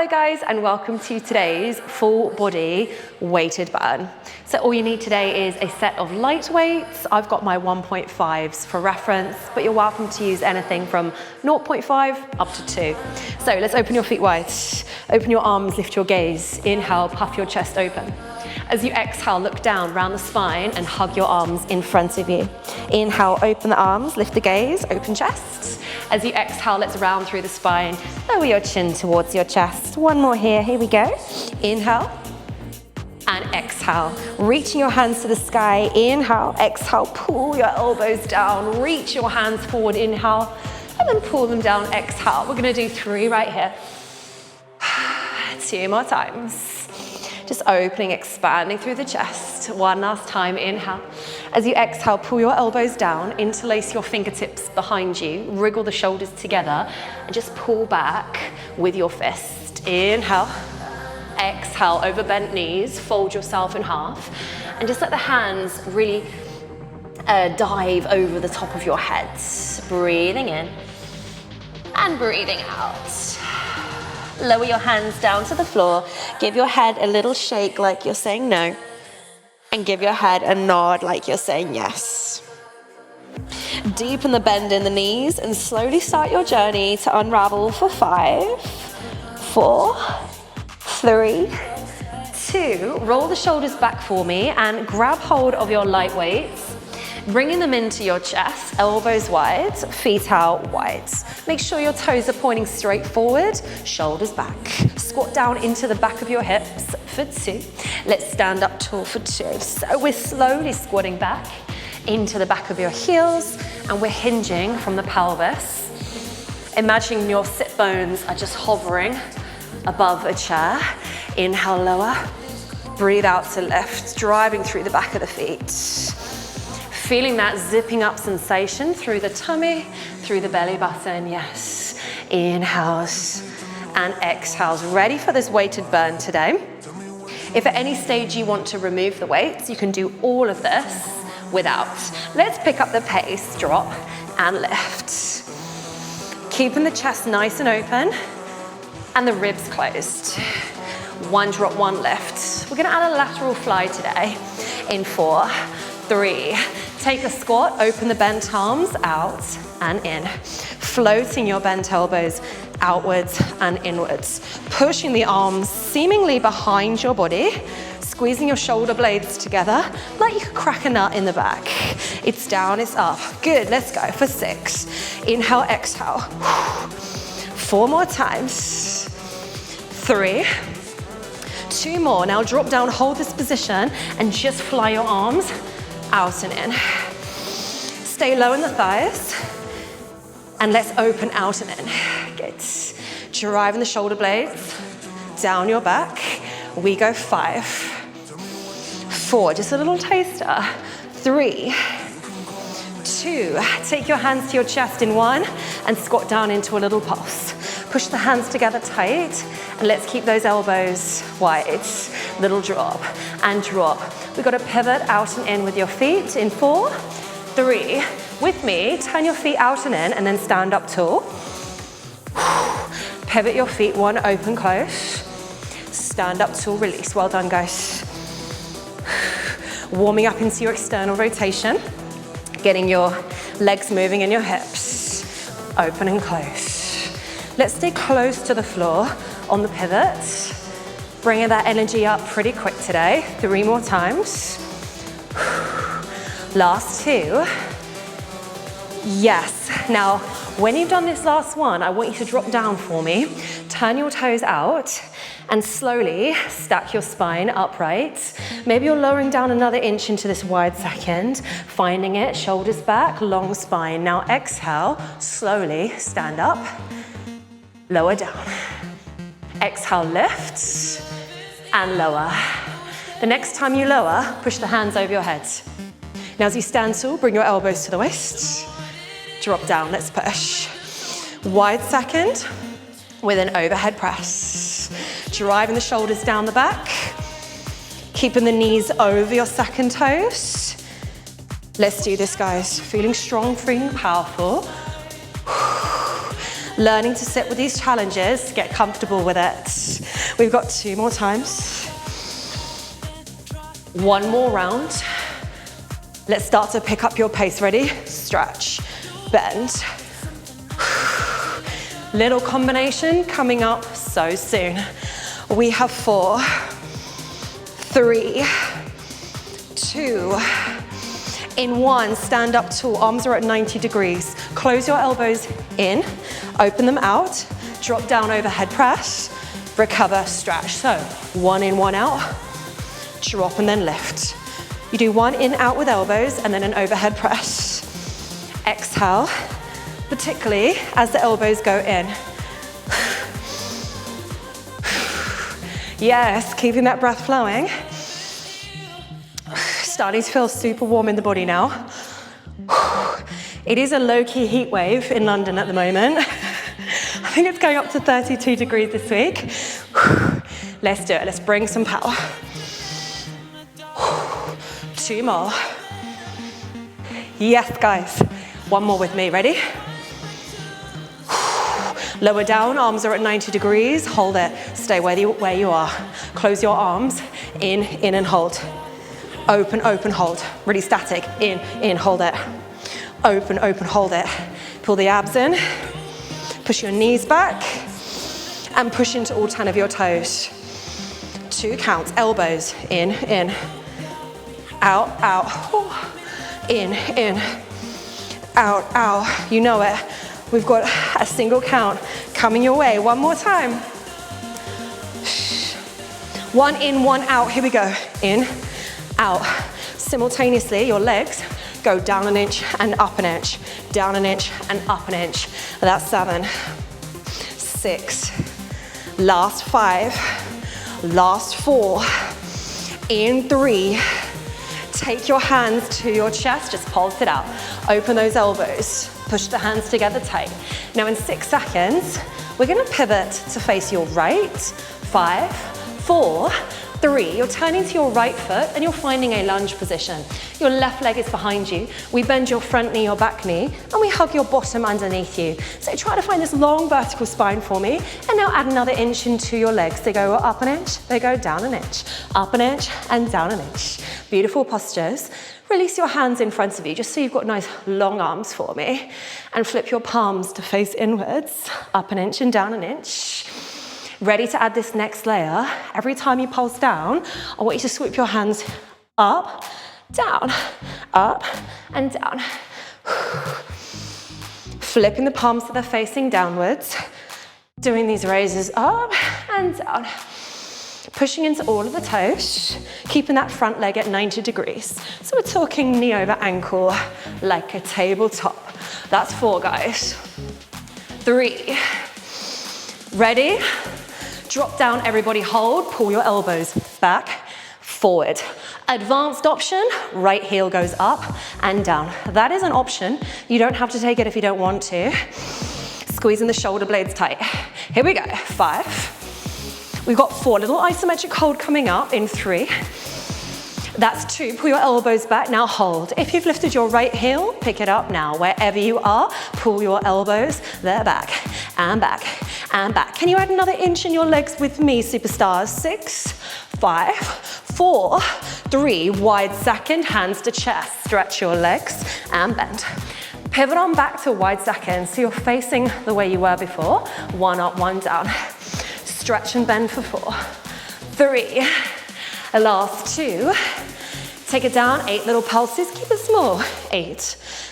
Hello guys, and welcome to today's full body weighted burn. So all you need today is a set of light weights. I've got my 1.5s for reference, but you're welcome to use anything from 0.5 up to 2. So let's open your feet wide. Open your arms, lift your gaze. Inhale, puff your chest open. As you exhale, look down, round the spine and hug your arms in front of you. Inhale, open the arms, lift the gaze, open chest. As you exhale, let's round through the spine. Lower your chin towards your chest. One more here we go. Inhale and exhale. Reaching your hands to the sky. Inhale, exhale, pull your elbows down. Reach your hands forward, inhale, and then pull them down, exhale. We're gonna do 3 right here. 2 more times. Just opening, expanding through the chest. One last time, inhale. As you exhale, pull your elbows down, interlace your fingertips behind you, wriggle the shoulders together, and just pull back with your fist. Inhale, exhale, over bent knees, fold yourself in half, and just let the hands really dive over the top of your head. Breathing in, and breathing out. Lower your hands down to the floor. Give your head a little shake like you're saying no. And give your head a nod like you're saying yes. Deepen the bend in the knees and slowly start your journey to unravel for 5, 4, 3, 2. Roll the shoulders back for me and grab hold of your light weights. Bringing them into your chest, elbows wide, feet out wide. Make sure your toes are pointing straight forward, shoulders back. Squat down into the back of your hips for 2. Let's stand up tall for 2. So we're slowly squatting back into the back of your heels and we're hinging from the pelvis. Imagine your sit bones are just hovering above a chair. Inhale, lower. Breathe out to lift, driving through the back of the feet. Feeling that zipping up sensation through the tummy, through the belly button, yes. Inhales and exhales. Ready for this weighted burn today. If at any stage you want to remove the weights, you can do all of this without. Let's pick up the pace, drop and lift. Keeping the chest nice and open and the ribs closed. 1 drop, 1 lift. We're gonna add a lateral fly today in 4, 3. Take a squat, open the bent arms out and in. Floating your bent elbows outwards and inwards. Pushing the arms seemingly behind your body. Squeezing your shoulder blades together like you could crack a nut in the back. It's down, it's up. Good, let's go for 6. Inhale, exhale. 4 more times. 3. 2 more. Now drop down, hold this position and just fly your arms out and in. Stay low in the thighs and let's open out and in. Good. Driving the shoulder blades down your back. We go 5, 4, just a little taster. 3, 2, take your hands to your chest in 1 and squat down into a little pulse. Push the hands together tight and let's keep those elbows wide. Little drop and drop. We've got to pivot out and in with your feet in 4, 3. With me, turn your feet out and in and then stand up tall. Pivot your feet, 1, open, close. Stand up tall, release. Well done, guys. Warming up into your external rotation. Getting your legs moving in your hips. Open and close. Let's stay close to the floor on the pivot. Bringing that energy up pretty quick today. 3 more times. Last 2. Yes. Now, when you've done this last one, I want you to drop down for me. Turn your toes out and slowly stack your spine upright. Maybe you're lowering down another inch into this wide second. Finding it, shoulders back, long spine. Now exhale, slowly stand up, lower down. Exhale, lift and lower. The next time you lower, push the hands over your head. Now as you stand tall, bring your elbows to the waist. Drop down, let's push. Wide second with an overhead press. Driving the shoulders down the back. Keeping the knees over your second toes. Let's do this, guys. Feeling strong, feeling powerful. learning to sit with these challenges, get comfortable with it. We've got 2 more times. 1 more round. Let's start to pick up your pace. Ready? Stretch, bend. Little combination coming up so soon. We have 4, 3, 2, in 1, stand up tall, arms are at 90 degrees. Close your elbows in, open them out, drop down overhead press, recover, stretch. So 1 in, 1 out, drop and then lift. You do 1 in, out with elbows and then an overhead press. Exhale, particularly as the elbows go in. Yes, keeping that breath flowing. Starting to feel super warm in the body now. It is a low-key heat wave in London at the moment. I think it's going up to 32 degrees this week. Let's do it. Let's bring some power. 2 more. Yes, guys. 1 more with me. Ready? Lower down, arms are at 90 degrees. Hold it. Stay where you are. Close your arms. In and hold. Open, open, hold. Really static. In, hold it. Open, open, hold it. Pull the abs in. Push your knees back. And push into all 10 of your toes. 2 counts. Elbows. In. Out, out. In. Out, out. You know it. We've got a single count coming your way. 1 more time. 1 in, 1 out. Here we go. In, out. Simultaneously, your legs go down an inch and up an inch. Down an inch and up an inch. That's 7, 6, last 5, last 4, in 3. Take your hands to your chest, just pulse it out. Open those elbows, push the hands together tight. Now in 6 seconds, we're gonna pivot to face your right. 5, 4, 3, you're turning to your right foot and you're finding a lunge position. Your left leg is behind you. We bend your front knee, your back knee, and we hug your bottom underneath you. So try to find this long vertical spine for me, and now add another inch into your legs. They go up an inch, they go down an inch, up an inch and down an inch. Beautiful postures. Release your hands in front of you, just so you've got nice long arms for me, and flip your palms to face inwards, up an inch and down an inch. Ready to add this next layer. Every time you pulse down, I want you to sweep your hands up, down, up, and down. Flipping the palms so they're facing downwards. Doing these raises up and down. Pushing into all of the toes, keeping that front leg at 90 degrees. So we're talking knee over ankle, like a tabletop. That's 4, guys. 3. Ready? Drop down, everybody hold, pull your elbows back, forward. Advanced option, right heel goes up and down. That is an option. You don't have to take it if you don't want to. Squeezing the shoulder blades tight. Here we go, 5. We've got 4, little isometric hold coming up in 3. That's 2, pull your elbows back, now hold. If you've lifted your right heel, pick it up now. Wherever you are, pull your elbows, they're back, and back, and back. Can you add another inch in your legs with me, superstars? 6, 5, 4, 3, wide second, hands to chest. Stretch your legs and bend. Pivot on back to wide second, so you're facing the way you were before. 1 up, 1 down. Stretch and bend for 4, 3, last 2. Take it down, 8 little pulses, keep it small. 8,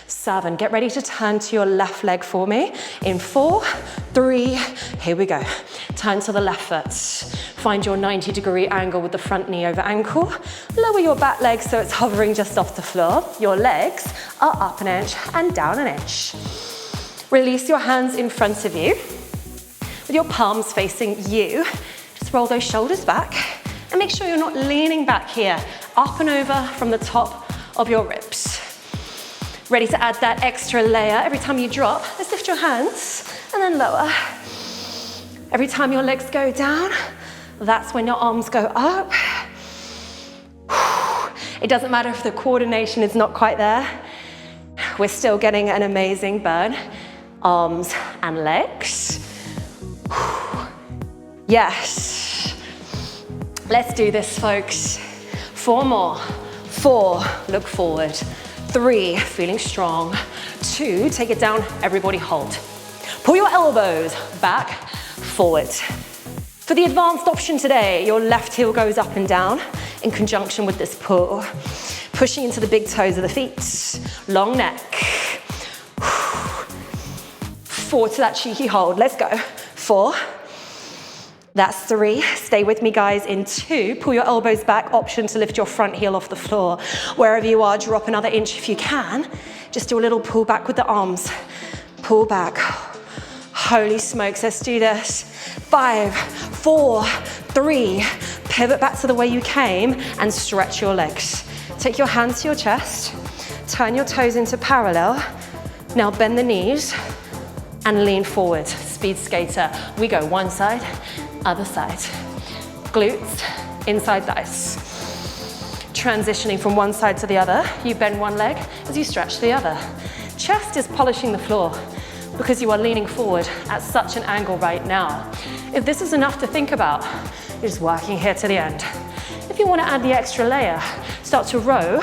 7, get ready to turn to your left leg for me. In 4, 3, here we go. Turn to the left foot. Find your 90-degree angle with the front knee over ankle. Lower your back leg so it's hovering just off the floor. Your legs are up an inch and down an inch. Release your hands in front of you. With your palms facing you, just roll those shoulders back. And make sure you're not leaning back here, up and over from the top of your ribs. Ready to add that extra layer. Every time you drop, let's lift your hands and then lower. Every time your legs go down, that's when your arms go up. It doesn't matter if the coordination is not quite there. We're still getting an amazing burn. Arms and legs. Yes. Let's do this, folks. 4 more. 4, look forward. 3, feeling strong. 2, take it down, everybody hold. Pull your elbows back, forward. For the advanced option today, your left heel goes up and down in conjunction with this pull. Pushing into the big toes of the feet, long neck. 4 to that cheeky hold, let's go. 4, that's 3. Stay with me, guys, in 2. Pull your elbows back, option to lift your front heel off the floor. Wherever you are, drop another inch if you can. Just do a little pull back with the arms. Pull back. Holy smokes, let's do this. 5, 4, 3. Pivot back to the way you came and stretch your legs. Take your hands to your chest. Turn your toes into parallel. Now bend the knees and lean forward. Speed skater. We go one side, other side. Glutes, inside thighs. Transitioning from one side to the other, you bend one leg as you stretch the other. Chest is polishing the floor because you are leaning forward at such an angle right now. If this is enough to think about, you're just working here to the end. If you want to add the extra layer, start to row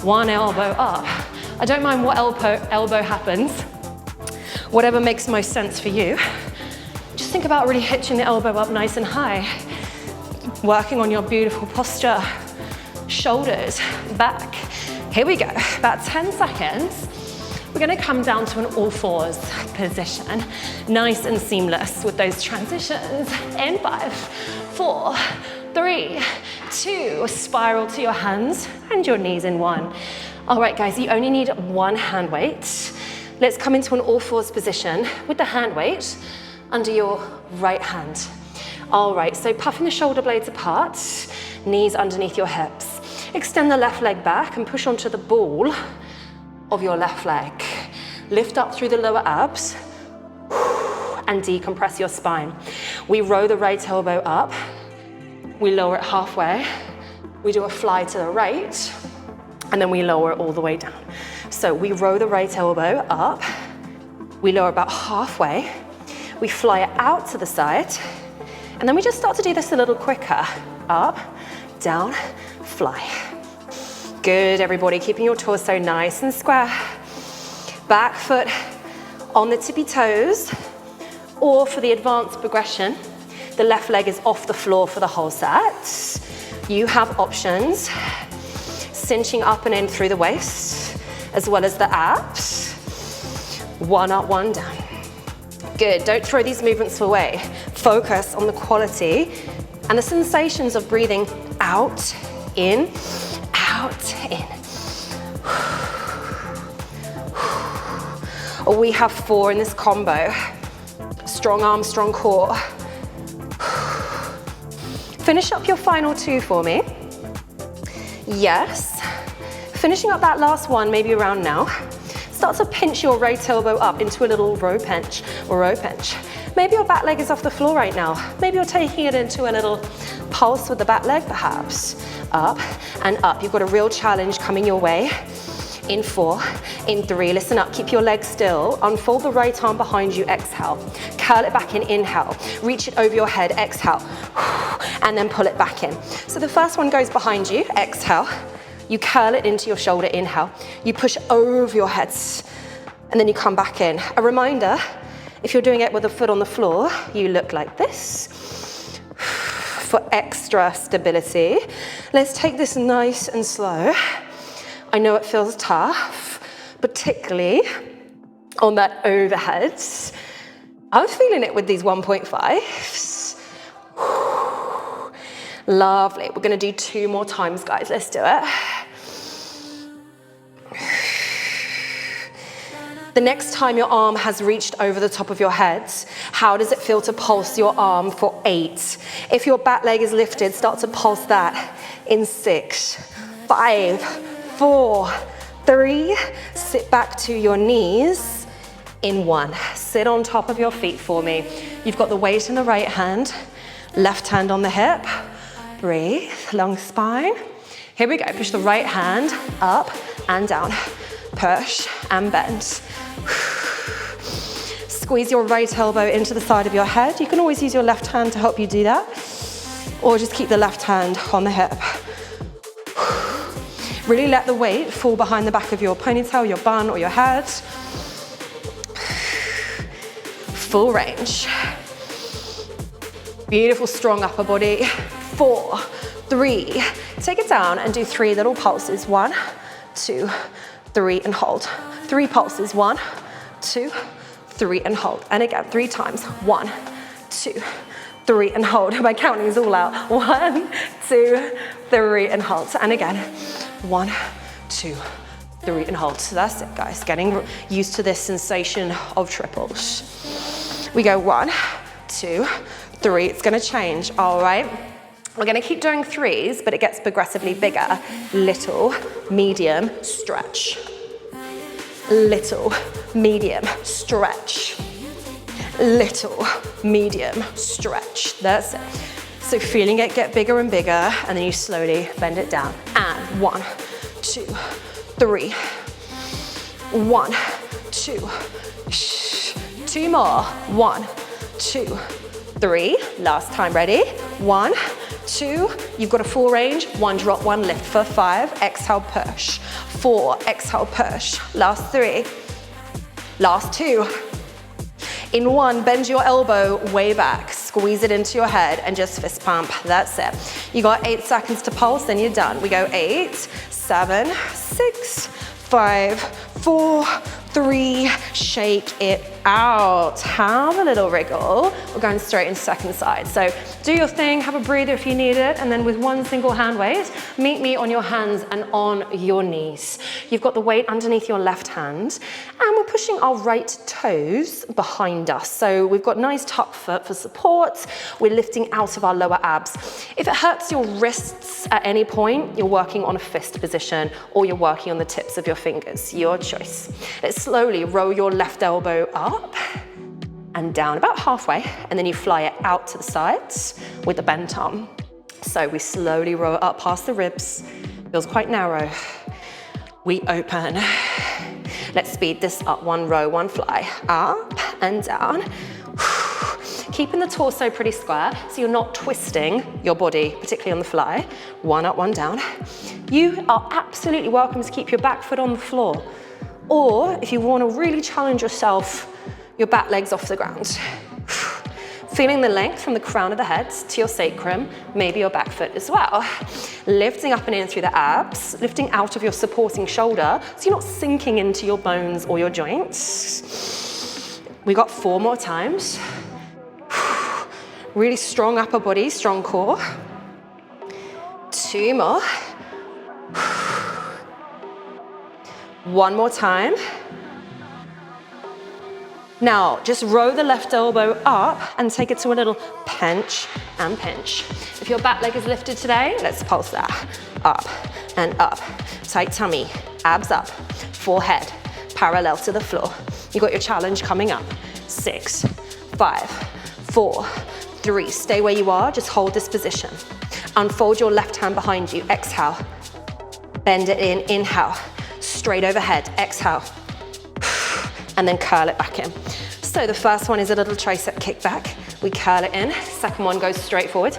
one elbow up. I don't mind what elbow happens, whatever makes most sense for you. Just think about really hitching the elbow up nice and high, working on your beautiful posture, shoulders, back. Here we go, about 10 seconds. We're gonna come down to an all fours position, nice and seamless with those transitions. In 5, 4, 3, 2, spiral to your hands and your knees in 1. All right, guys, you only need 1 hand weight. Let's come into an all fours position with the hand weight under your right hand. All right, so puffing the shoulder blades apart, knees underneath your hips. Extend the left leg back and push onto the ball of your left leg. Lift up through the lower abs and decompress your spine. We row the right elbow up. We lower it halfway. We do a fly to the right, and then we lower it all the way down. So we row the right elbow up. We lower about halfway. We fly it out to the side, and then we just start to do this a little quicker. Up, down, fly. Good, everybody, keeping your torso nice and square. Back foot on the tippy toes, or for the advanced progression, the left leg is off the floor for the whole set. You have options, cinching up and in through the waist, as well as the abs. 1 up, 1 down. Good, don't throw these movements away. Focus on the quality and the sensations of breathing out, in, out, in. We have 4 in this combo. Strong arms, strong core. Finish up your final 2 for me. Yes. Finishing up that last one, maybe around now. Start to pinch your right elbow up into a little row pinch or row pinch. Maybe your back leg is off the floor right now. Maybe you're taking it into a little pulse with the back leg perhaps. Up and up. You've got a real challenge coming your way. In 4, in 3, listen up, keep your legs still. Unfold the right arm behind you, exhale. Curl it back in, inhale. Reach it over your head, exhale. And then pull it back in. So the first one goes behind you, exhale. You curl it into your shoulder, inhale. You push over your heads, and then you come back in. A reminder, if you're doing it with a foot on the floor, you look like this. For extra stability, let's take this nice and slow. I know it feels tough, particularly on that overhead. I'm feeling it with these 1.5s. Lovely. We're going to do 2 more times, guys. Let's do it. The next time your arm has reached over the top of your head, how does it feel to pulse your arm for 8? If your back leg is lifted, start to pulse that in 6, 5, 4, 3, sit back to your knees in 1. Sit on top of your feet for me. You've got the weight in the right hand, left hand on the hip. Breathe, long spine. Here we go, push the right hand up and down. Push and bend. Squeeze your right elbow into the side of your head. You can always use your left hand to help you do that, or just keep the left hand on the hip. Really let the weight fall behind the back of your ponytail, your bun, or your head. Full range. Beautiful, strong upper body. 4, 3. Take it down and do 3 little pulses. 1, 2, 3, and hold. 3 pulses. 1, 2, 3, and hold. And again, 3 times. 1, 2, 3, and hold. My counting is all out. 1, 2, 3, and hold. And again, 1, 2, 3, and hold. So that's it, guys. Getting used to this sensation of triples. We go 1, 2, 3. It's gonna change, all right? We're gonna keep doing 3s, but it gets progressively bigger. Little, medium, stretch. Little, medium, stretch. Little, medium, stretch. That's it. So feeling it get bigger and bigger, and then you slowly bend it down. And 1, 2, 3. 1, 2. 2 more. 1, 2, 3. Last time, ready? 1, 2. You've got a full range. 1 drop, 1 lift for 5. Exhale, push. 4, exhale, push. Last 3. Last 2. In 1, bend your elbow way back. Squeeze it into your head and just fist pump. That's it. You got 8 seconds to pulse, then you're done. We go 8, 7, 6, 5, 4, 3, shake it out. Have a little wriggle. We're going straight into second side. So do your thing, have a breather if you need it, and then with 1 single hand weight, meet me on your hands and on your knees. You've got the weight underneath your left hand, and we're pushing our right toes behind us. So we've got nice tuck foot for support. We're lifting out of our lower abs. If it hurts your wrists at any point, you're working on a fist position, or you're working on the tips of your fingers. Your choice. Let's slowly roll your left elbow up and down about halfway, and then you fly it out to the sides with the bent arm. So we slowly roll it up past the ribs. Feels quite narrow. We open. Let's speed this up. 1 row, 1 fly. Up and down. Keeping the torso pretty square, so you're not twisting your body, particularly on the fly. 1 up, 1 down. You are absolutely welcome to keep your back foot on the floor. Or if you want to really challenge yourself, your back legs off the ground. Feeling the length from the crown of the head to your sacrum, maybe your back foot as well. Lifting up and in through the abs, lifting out of your supporting shoulder, so you're not sinking into your bones or your joints. We got 4 more times. Really strong upper body, strong core. 2 more. 1 more time. Now, just row the left elbow up and take it to a little pinch and pinch. If your back leg is lifted today, let's pulse that. Up and up. Tight tummy, abs up, forehead parallel to the floor. You got your challenge coming up. 6, 5, 4, 3. Stay where you are, just hold this position. Unfold your left hand behind you. Exhale. Bend it in, inhale. Straight overhead, exhale. And then curl it back in. So the first one is a little tricep kick back. We curl it in. Second one goes straight forward.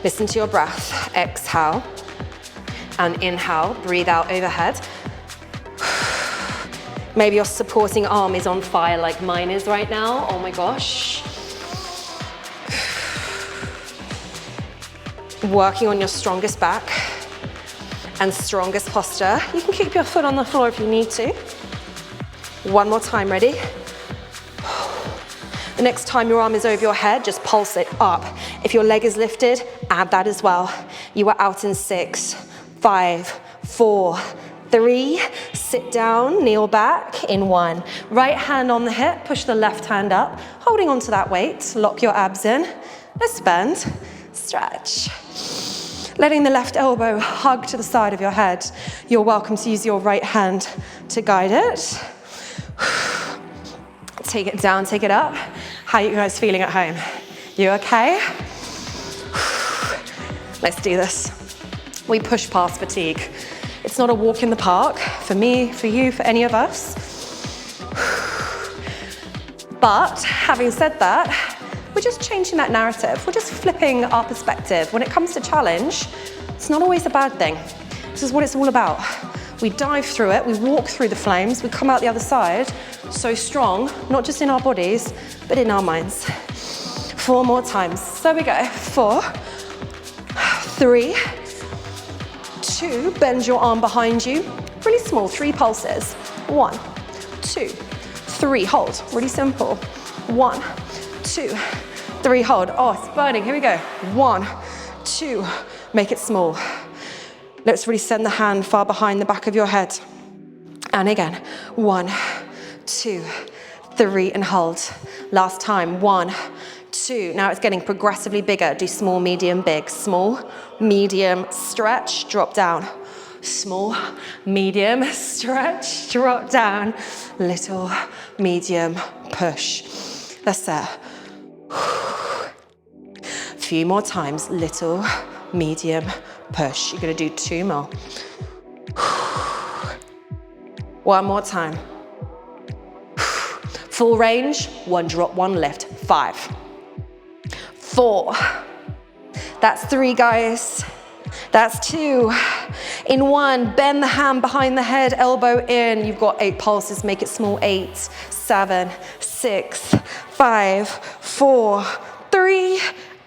Listen to your breath. Exhale and inhale. Breathe out overhead. Maybe your supporting arm is on fire like mine is right now. Oh my gosh. Working on your strongest back and strongest posture. You can keep your foot on the floor if you need to. 1 more time, ready? The next time your arm is over your head, just pulse it up. If your leg is lifted, add that as well. You are out in 6, 5, 4, 3. Sit down, kneel back in 1. Right hand on the hip, push the left hand up, holding onto that weight. Lock your abs in. Let's bend, stretch. Letting the left elbow hug to the side of your head. You're welcome to use your right hand to guide it. Take it down, take it up. How are you guys feeling at home? You okay? Let's do this. We push past fatigue. It's not a walk in the park, for me, for you, for any of us. But having said that, we're just changing that narrative. We're just flipping our perspective. When it comes to challenge, it's not always a bad thing. This is what it's all about. We dive through it, we walk through the flames, we come out the other side so strong, not just in our bodies, but in our minds. 4 more times. So we go. 4, 3, 2, bend your arm behind you. Really small, 3 pulses. 1, 2, 3, hold. Really simple. 1, 2, 3, hold. Oh, it's burning. Here we go. 1, 2, make it small. Let's really send the hand far behind the back of your head. And again. 1, 2, 3, and hold. Last time. 1, 2. Now it's getting progressively bigger. Do small, medium, big. Small, medium, stretch, drop down. Small, medium, stretch, drop down. Little, medium, push. That's it. Few more times. Little, medium, push. You're gonna do 2 more. 1 more time. Full range. 1 drop, 1 lift. 5, 4. That's 3, guys. That's 2. In 1, bend the hand behind the head, elbow in. You've got 8 pulses, make it small. 8, 7, 6, 5, 4, 3,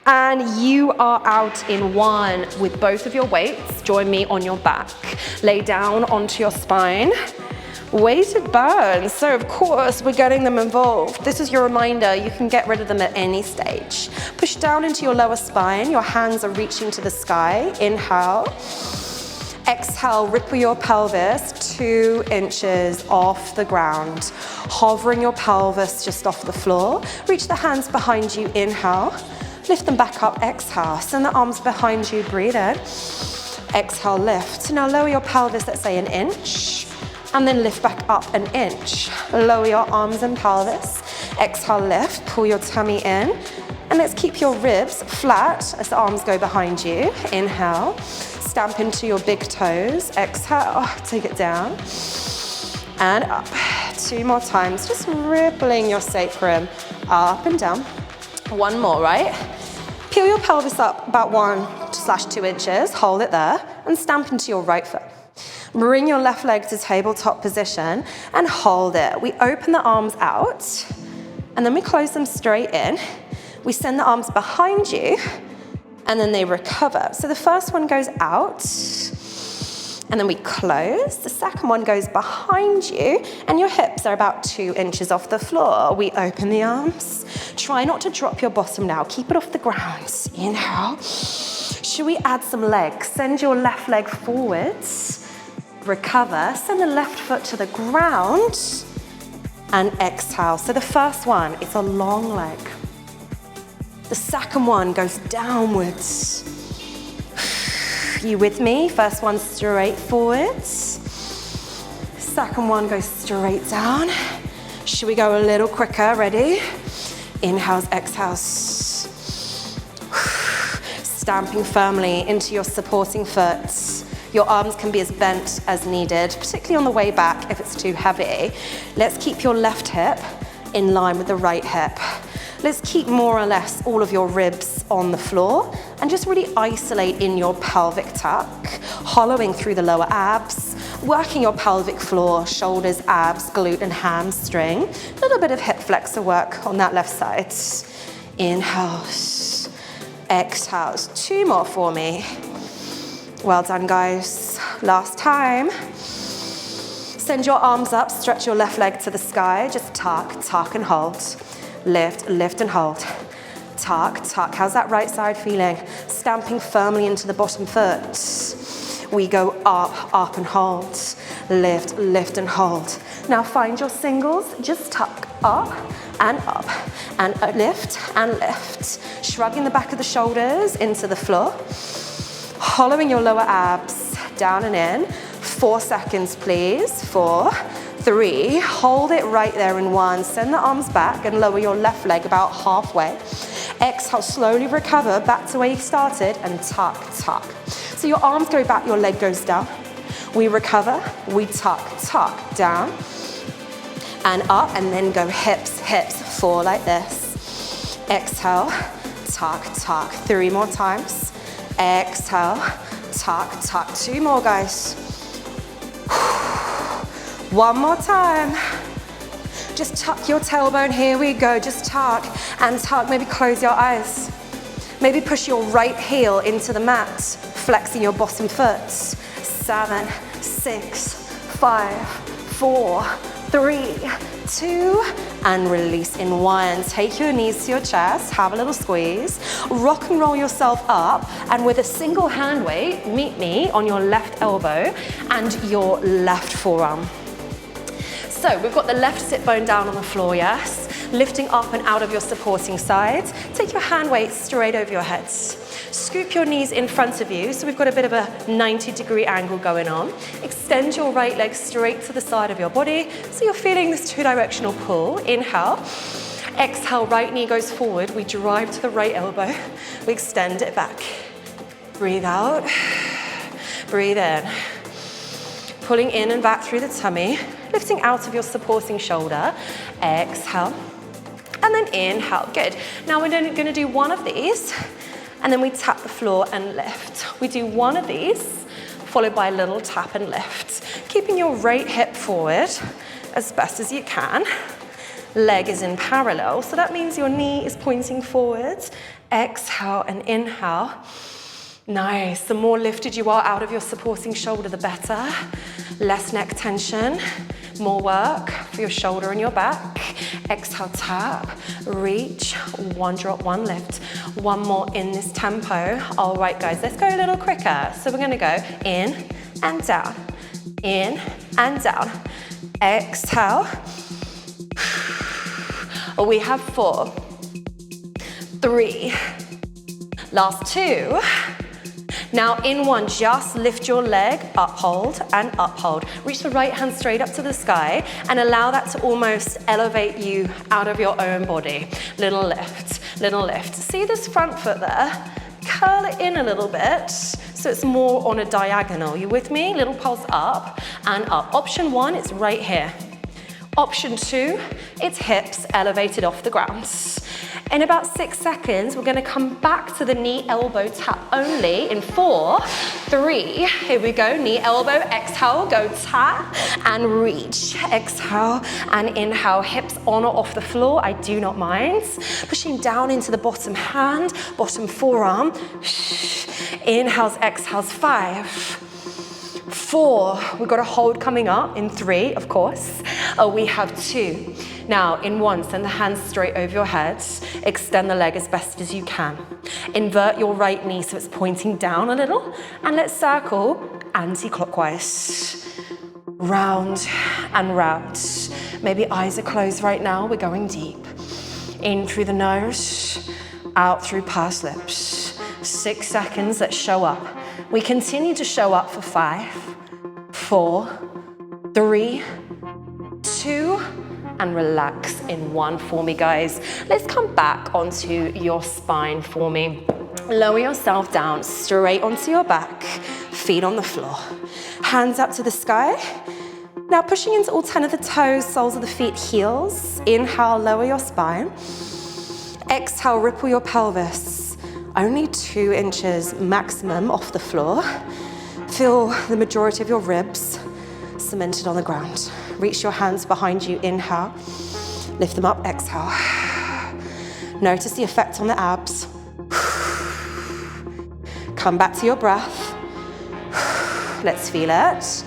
and you are out in 1 with both of your weights. Join me on your back. Lay down onto your spine. Weighted burns, so of course we're getting them involved. This is your reminder, you can get rid of them at any stage. Push down into your lower spine, your hands are reaching to the sky. Inhale. Exhale, ripple your pelvis 2 inches off the ground. Hovering your pelvis just off the floor. Reach the hands behind you, inhale. Lift them back up, exhale. Send the arms behind you, breathe in. Exhale, lift. Now lower your pelvis, let's say 1 inch. And then lift back up 1 inch. Lower your arms and pelvis. Exhale, lift, pull your tummy in. And let's keep your ribs flat as the arms go behind you. Inhale, stamp into your big toes. Exhale, take it down. And up. 2 more times, just rippling your sacrum up and down. 1 more, right? Peel your pelvis up about 1/2 inches, hold it there, and stamp into your right foot. Bring your left leg to tabletop position and hold it. We open the arms out and then we close them straight in. We send the arms behind you and then they recover. So the first one goes out and then we close. The second one goes behind you and your hips are about 2 inches off the floor. We open the arms. Try not to drop your bottom now. Keep it off the ground. Inhale. Should we add some legs? Send your left leg forwards. Recover, send the left foot to the ground and exhale. So the first one, it's a long leg. The second one goes downwards. You with me? First one straight forwards. Second one goes straight down. Should we go a little quicker? Ready? Inhales, exhales. Stamping firmly into your supporting foot. Your arms can be as bent as needed, particularly on the way back if it's too heavy. Let's keep your left hip in line with the right hip. Let's keep more or less all of your ribs on the floor and just really isolate in your pelvic tuck, hollowing through the lower abs, working your pelvic floor, shoulders, abs, glute and hamstring. A little bit of hip flexor work on that left side. Inhales, exhales. 2 more for me. Well done, guys. Last time. Send your arms up, stretch your left leg to the sky. Just tuck and hold. Lift, lift and hold. Tuck. How's that right side feeling? Stamping firmly into the bottom foot. We go up and hold. Lift, lift and hold. Now find your singles. Just tuck up and lift and lift. Shrugging the back of the shoulders into the floor. Hollowing your lower abs down and in. 4 seconds, please. 4, 3, hold it right there in 1. Send the arms back and lower your left leg about halfway. Exhale, slowly recover back to where you started and tuck. So your arms go back, your leg goes down. We recover, we tuck, down. and up, and then go hips, hips, 4 like this. Exhale, tuck, tuck. 3 more times. Exhale, tuck, tuck. 2 more, guys. 1 more time. Just tuck your tailbone. Here we go. Just tuck and tuck. Maybe close your eyes. Maybe push your right heel into the mat, flexing your bottom foot. 7, 6, 5, 4, 3, 2, and release in 1. Take your knees to your chest, have a little squeeze, rock and roll yourself up, and with a single hand weight, meet me on your left elbow and your left forearm. So we've got the left sit bone down on the floor, yes? Lifting up and out of your supporting sides. Take your hand weight straight over your heads. Scoop your knees in front of you, so we've got a bit of a 90-degree angle going on. Extend your right leg straight to the side of your body, so you're feeling this 2-directional pull. Inhale. Exhale, right knee goes forward. We drive to the right elbow. We extend it back. Breathe out. Breathe in. Pulling in and back through the tummy. Lifting out of your supporting shoulder. Exhale. And then inhale. Good. Now we're going to do one of these, and then we tap the floor and lift. We do one of these, followed by a little tap and lift. Keeping your right hip forward as best as you can. Leg is in parallel, so that means your knee is pointing forwards. Exhale and inhale. Nice. The more lifted you are out of your supporting shoulder, the better. Less neck tension. More work for your shoulder and your back. Exhale, tap, reach, 1 drop, 1 lift. 1 more in this tempo. All right, guys, let's go a little quicker. So we're gonna go in and down, in and down. Exhale. We have 4, 3, last 2. Now in 1, just lift your leg, uphold and uphold. Reach the right hand straight up to the sky and allow that to almost elevate you out of your own body. Little lift, little lift. See this front foot there? Curl it in a little bit so it's more on a diagonal. You with me? Little pulse up and up. Option 1, it's right here. Option 2, it's hips elevated off the ground. In about 6 seconds, we're gonna come back to the knee elbow tap only in 4, 3, here we go, knee elbow, exhale, go tap and reach. Exhale and inhale, hips on or off the floor, I do not mind. Pushing down into the bottom hand, bottom forearm. Inhales, exhales, 5, 4, we've got a hold coming up in 3, of course. We have 2. Now, in 1, send the hands straight over your head. Extend the leg as best as you can. Invert your right knee so it's pointing down a little. And let's circle anti-clockwise. Round and round. Maybe eyes are closed right now. We're going deep. In through the nose, out through pursed lips. 6 seconds, let's show up. We continue to show up for 5, 4, 3, 2, and relax in 1 for me, guys. Let's come back onto your spine for me. Lower yourself down, straight onto your back, feet on the floor. Hands up to the sky. Now pushing into all 10 of the toes, soles of the feet, heels. Inhale, lower your spine. Exhale, ripple your pelvis. Only 2 inches maximum off the floor. Feel the majority of your ribs cemented on the ground. Reach your hands behind you, inhale. Lift them up, exhale. Notice the effect on the abs. Come back to your breath. Let's feel it.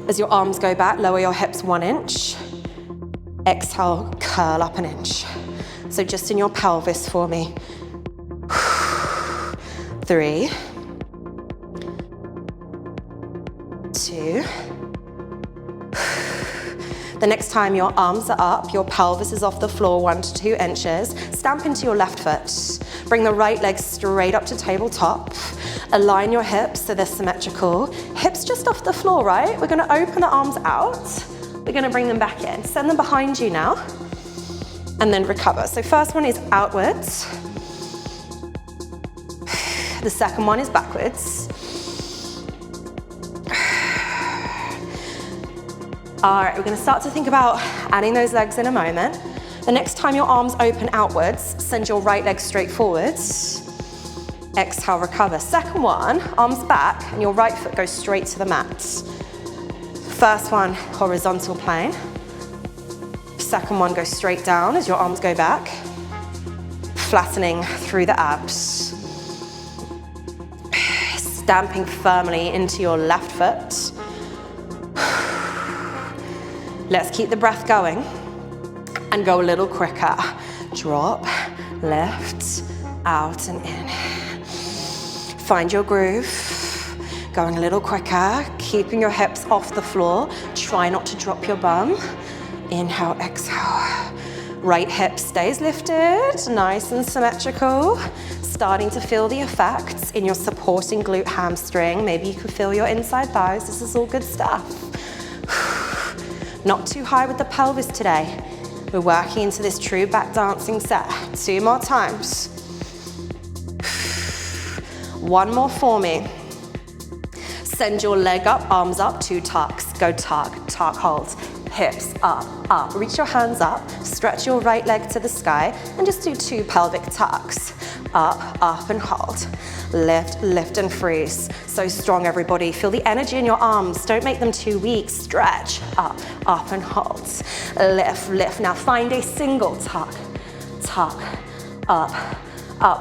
As your arms go back, lower your hips 1 inch. Exhale, curl up 1 inch. So just in your pelvis for me. 3, 2. The next time your arms are up, your pelvis is off the floor 1 to 2 inches, stamp into your left foot. Bring the right leg straight up to tabletop. Align your hips so they're symmetrical. Hips just off the floor, right? We're gonna open the arms out. We're gonna bring them back in. Send them behind you now. And then recover. So first one is outwards. The second one is backwards. All right, we're gonna start to think about adding those legs in a moment. The next time your arms open outwards, send your right leg straight forwards. Exhale, recover. Second one, arms back, and your right foot goes straight to the mat. First one, horizontal plane. Second one, go straight down as your arms go back, flattening through the abs. Stamping firmly into your left foot. Let's keep the breath going and go a little quicker. Drop, lift, out and in. Find your groove, going a little quicker, keeping your hips off the floor. Try not to drop your bum. Inhale, exhale. Right hip stays lifted, nice and symmetrical. Starting to feel the effects in your supporting glute hamstring. Maybe you can feel your inside thighs. This is all good stuff. Not too high with the pelvis today. We're working into this true back dancing set. 2 more times. One more for me. Send your leg up, arms up, 2 tucks. Go tuck, tuck, hold. Hips up, up. Reach your hands up, stretch your right leg to the sky, and just do 2 pelvic tucks. Up and hold. Lift, lift and freeze. So strong, everybody. Feel the energy in your arms. Don't make them too weak. Stretch, up and hold. Lift, lift. Now find a single tuck, tuck, up.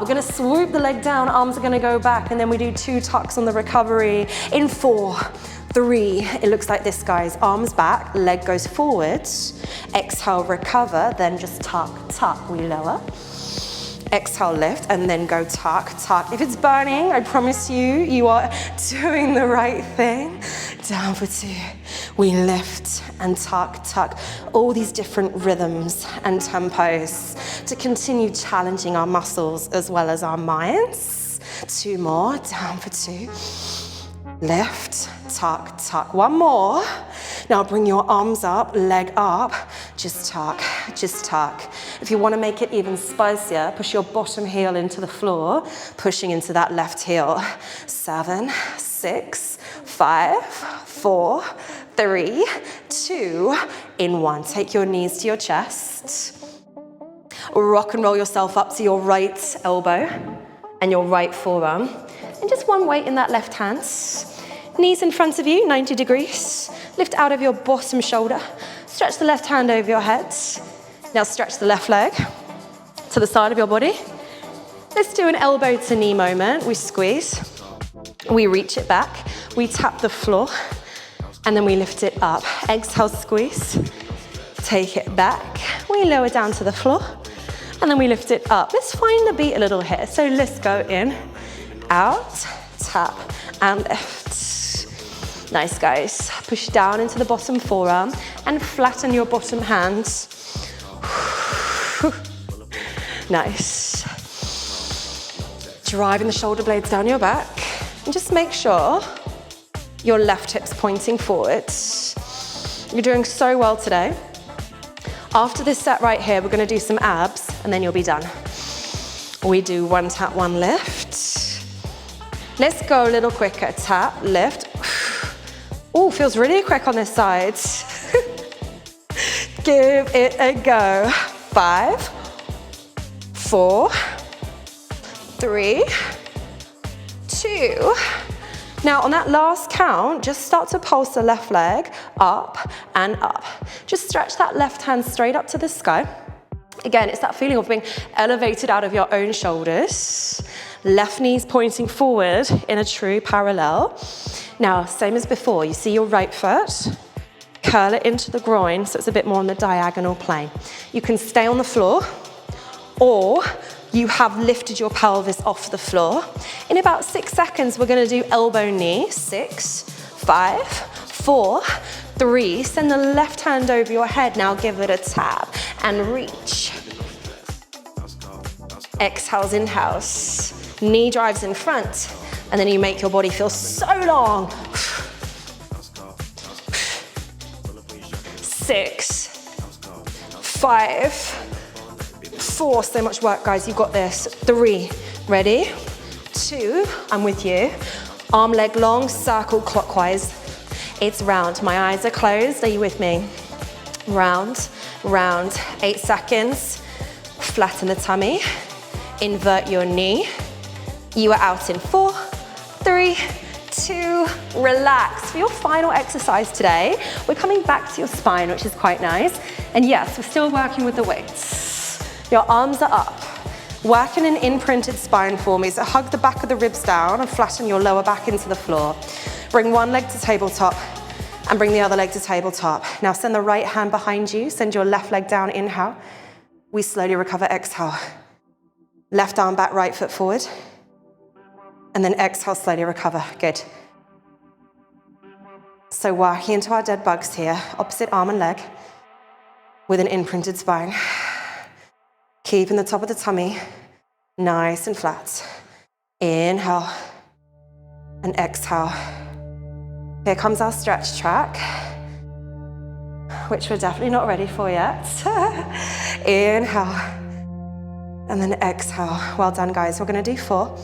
We're gonna swoop the leg down, arms are gonna go back, and then we do 2 tucks on the recovery. In 4, 3, it looks like this, guys. Arms back, leg goes forward. Exhale, recover, then just tuck, tuck, we lower. Exhale, lift, and then go tuck, tuck. If it's burning, I promise you, you are doing the right thing. Down for 2. We lift and tuck, tuck. All these different rhythms and tempos to continue challenging our muscles as well as our minds. 2 more, down for 2. Lift, tuck, tuck. 1 more. Now bring your arms up, leg up. Just tuck, just tuck. If you want to make it even spicier, push your bottom heel into the floor, pushing into that left heel. 7, 6, 5, 4, 3, 2, in 1. Take your knees to your chest. Rock and roll yourself up to your right elbow and your right forearm. And just one weight in that left hand. Knees in front of you, 90 degrees. Lift out of your bottom shoulder. Stretch the left hand over your head. Now stretch the left leg to the side of your body. Let's do an elbow to knee moment. We squeeze. We reach it back. We tap the floor. And then we lift it up. Exhale, squeeze. Take it back. We lower down to the floor. And then we lift it up. Let's find the beat a little here. So let's go in, out, tap, and lift. Nice, guys. Push down into the bottom forearm and flatten your bottom hands. Nice. Driving the shoulder blades down your back. And just make sure your left hip's pointing forward. You're doing so well today. After this set right here, we're gonna do some abs and then you'll be done. We do 1 tap, 1 lift. Let's go a little quicker. Tap, lift. Oh, feels really quick on this side. Give it a go. 5, 4, 3, 2. Now on that last count, just start to pulse the left leg up and up. Just stretch that left hand straight up to the sky. Again, it's that feeling of being elevated out of your own shoulders. Left knee's pointing forward in a true parallel. Now, same as before, you see your right foot, curl it into the groin so it's a bit more on the diagonal plane. You can stay on the floor or you have lifted your pelvis off the floor. In about 6 seconds, we're gonna do elbow knee. 6, 5, 4, 3. Send the left hand over your head. Now give it a tap and reach. Exhales, inhales. Knee drives in front. And then you make your body feel so long. 6, 5, 4. So much work, guys. You've got this. 3. Ready? 2. I'm with you. Arm, leg long, circle clockwise. It's round. My eyes are closed. Are you with me? Round, round. 8 seconds. Flatten the tummy. Invert your knee. You are out in 4, 3, 2, relax. For your final exercise today, we're coming back to your spine, which is quite nice. And yes, we're still working with the weights. Your arms are up. Work in an imprinted spine for me. So hug the back of the ribs down and flatten your lower back into the floor. Bring one leg to tabletop and bring the other leg to tabletop. Now send the right hand behind you. Send your left leg down, inhale. We slowly recover, exhale. Left arm back, right foot forward. And then exhale, slowly recover. Good. So working into our dead bugs here, opposite arm and leg with an imprinted spine. Keeping the top of the tummy nice and flat. Inhale and exhale. Here comes our stretch track, which we're definitely not ready for yet. Inhale and then exhale. Well done, guys. We're going to do 4.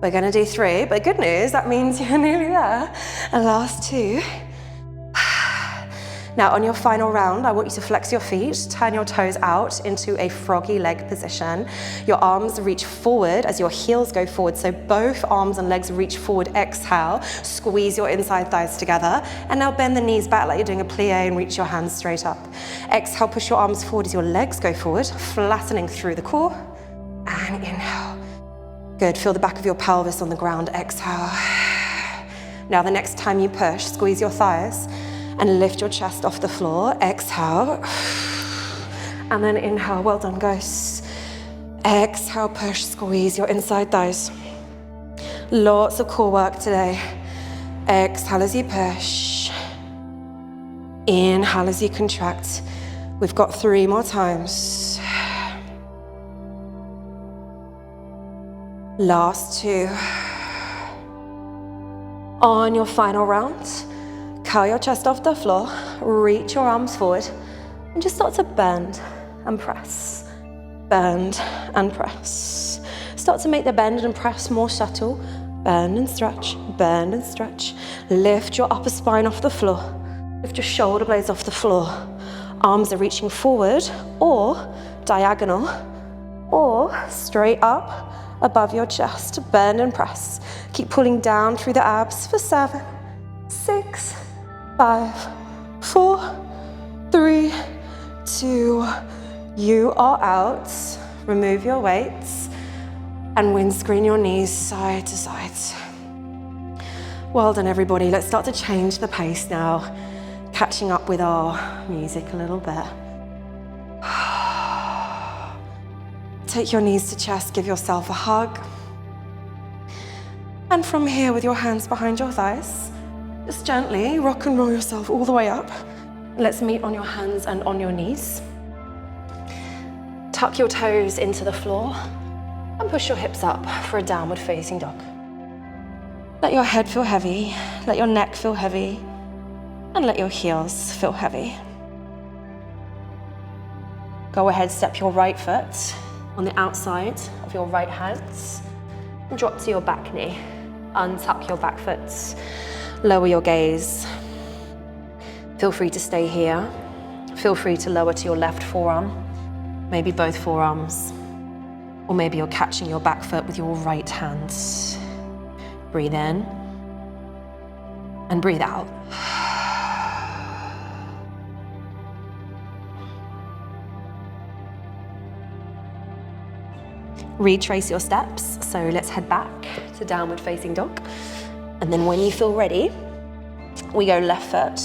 We're going to do 3, but good news, that means you're nearly there. And last 2. Now on your final round, I want you to flex your feet, turn your toes out into a froggy leg position. Your arms reach forward as your heels go forward. So both arms and legs reach forward, exhale, squeeze your inside thighs together. And now bend the knees back like you're doing a plie and reach your hands straight up. Exhale, push your arms forward as your legs go forward, flattening through the core. And inhale. Good, feel the back of your pelvis on the ground, exhale. Now the next time you push, squeeze your thighs and lift your chest off the floor, exhale. And then inhale, well done guys. Exhale, push, squeeze your inside thighs. Lots of core work today. Exhale as you push. Inhale as you contract. We've got 3 more times. Last 2. On your final round, curl your chest off the floor, reach your arms forward, and just start to bend and press. Bend and press. Start to make the bend and press more subtle. Bend and stretch, bend and stretch. Lift your upper spine off the floor. Lift your shoulder blades off the floor. Arms are reaching forward or diagonal or straight up above your chest. Bend and press. Keep pulling down through the abs for 7, 6, 5, 4, 3, 2. You are out. Remove your weights and windscreen your knees side to side. Well done, everybody. Let's start to change the pace now, catching up with our music a little bit. Take your knees to chest, give yourself a hug. And from here, with your hands behind your thighs, just gently rock and roll yourself all the way up. Let's meet on your hands and on your knees. Tuck your toes into the floor and push your hips up for a downward facing dog. Let your head feel heavy, let your neck feel heavy, and let your heels feel heavy. Go ahead, step your right foot on the outside of your right hand and drop to your back knee. Untuck your back foot, lower your gaze. Feel free to stay here. Feel free to lower to your left forearm, maybe both forearms, or maybe you're catching your back foot with your right hand. Breathe in and breathe out. Retrace your steps, so let's head back to downward facing dog. And then when you feel ready, we go left foot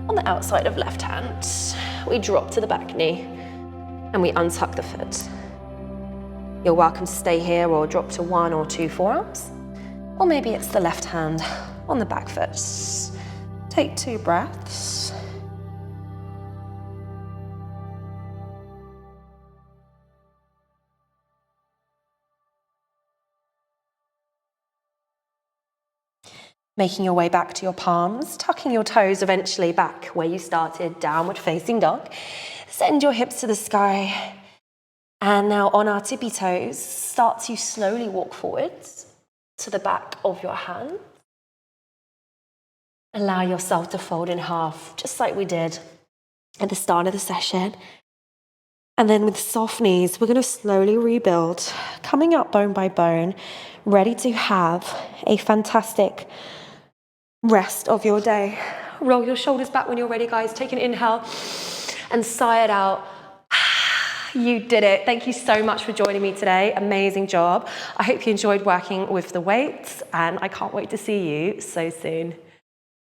on the outside of left hand. We drop to the back knee and we untuck the foot. You're welcome to stay here or drop to 1 or 2 forearms, or maybe it's the left hand on the back foot. Take 2 breaths. Making your way back to your palms, tucking your toes eventually back where you started, downward facing dog. Send your hips to the sky. And now on our tippy toes, start to slowly walk forwards to the back of your hand. Allow yourself to fold in half, just like we did at the start of the session. And then with soft knees, we're going to slowly rebuild, coming up bone by bone, ready to have a fantastic rest of your day. Roll your shoulders back when you're ready, guys. Take an inhale and sigh it out. You did it. Thank you so much for joining me today. Amazing job. I hope you enjoyed working with the weights, and I can't wait to see you so soon.